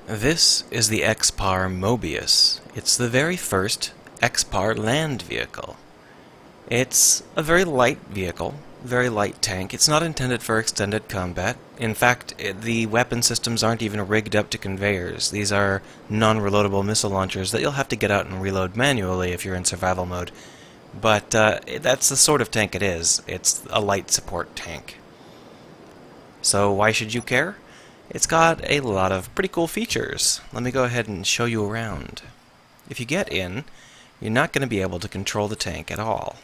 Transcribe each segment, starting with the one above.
This is the XPAR Moebius. It's the very first XPAR land vehicle. It's a very light vehicle, very light tank. It's not intended for extended combat. In fact, the weapon systems aren't even rigged up to conveyors. These are non-reloadable missile launchers that you'll have to get out and reload manually if you're in survival mode. But that's the sort of tank it is. It's a light support tank. So why should you care? It's got a lot of pretty cool features. Let me go ahead and show you around. If you get in, you're not going to be able to control the tank at all.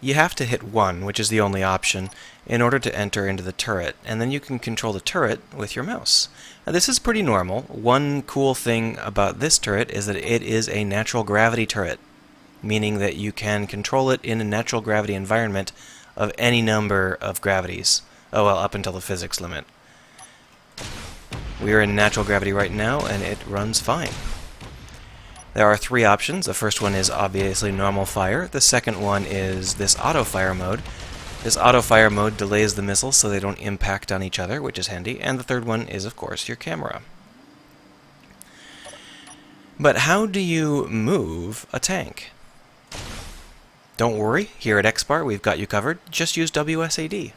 You have to hit 1, which is the only option, in order to enter into the turret, and then you can control the turret with your mouse. Now, this is pretty normal. One cool thing about this turret is that it is a natural gravity turret, meaning that you can control it in a natural gravity environment of any number of gravities. Oh well, up until the physics limit. We are in natural gravity right now, and it runs fine. There are 3 options. The first one is obviously normal fire. The second one is this auto-fire mode. This auto-fire mode delays the missiles so they don't impact on each other, which is handy. And the third one is, of course, your camera. But how do you move a tank? Don't worry, here at XPAR we've got you covered. Just use WSAD.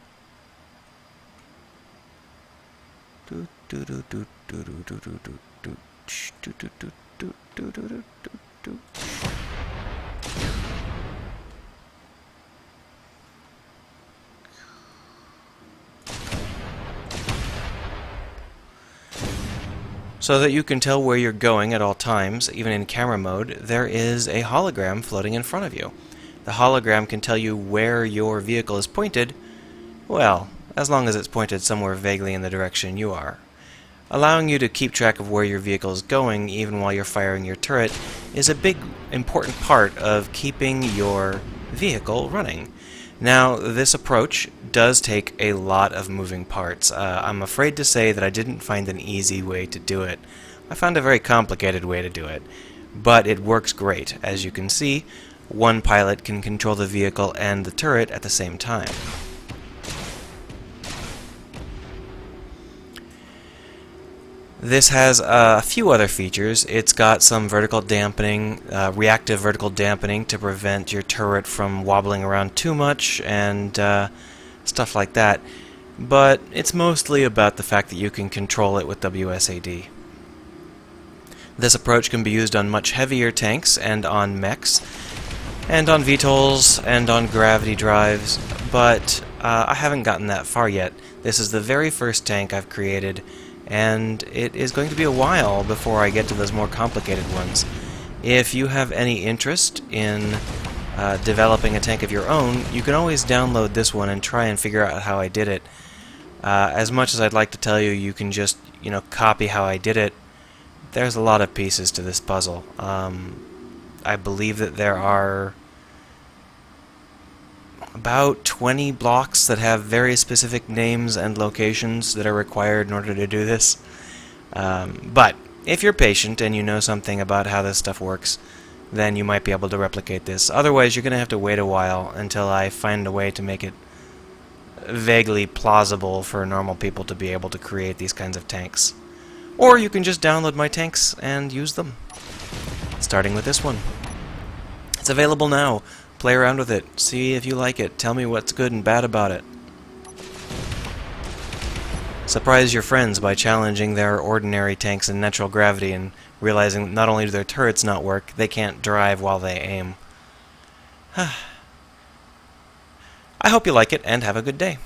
So that you can tell where you're going at all times, even in camera mode, there is a hologram floating in front of you. The hologram can tell you where your vehicle is pointed, well, as long as it's pointed somewhere vaguely in the direction you are. Allowing you to keep track of where your vehicle is going, even while you're firing your turret, is a big, important part of keeping your vehicle running. Now, this approach does take a lot of moving parts. I'm afraid to say that I didn't find an easy way to do it. I found a very complicated way to do it. But it works great. As you can see, one pilot can control the vehicle and the turret at the same time. This has a few other features. It's got some vertical dampening, reactive vertical dampening to prevent your turret from wobbling around too much and stuff like that. But it's mostly about the fact that you can control it with WSAD. This approach can be used on much heavier tanks and on mechs, and on VTOLs and on gravity drives, but I haven't gotten that far yet. This is the very first tank I've created, and it is going to be a while before I get to those more complicated ones. If you have any interest in developing a tank of your own, you can always download this one and try and figure out how I did it. As much as I'd like to tell you, you can just, copy how I did it. There's a lot of pieces to this puzzle. I believe that there are about 20 blocks that have very specific names and locations that are required in order to do this. But if you're patient and you know something about how this stuff works, then you might be able to replicate this. Otherwise, you're going to have to wait a while until I find a way to make it vaguely plausible for normal people to be able to create these kinds of tanks. Or you can just download my tanks and use them. Starting with this one. It's available now. Play around with it. See if you like it. Tell me what's good and bad about it. Surprise your friends by challenging their ordinary tanks in natural gravity and realizing that not only do their turrets not work, they can't drive while they aim. I hope you like it and have a good day.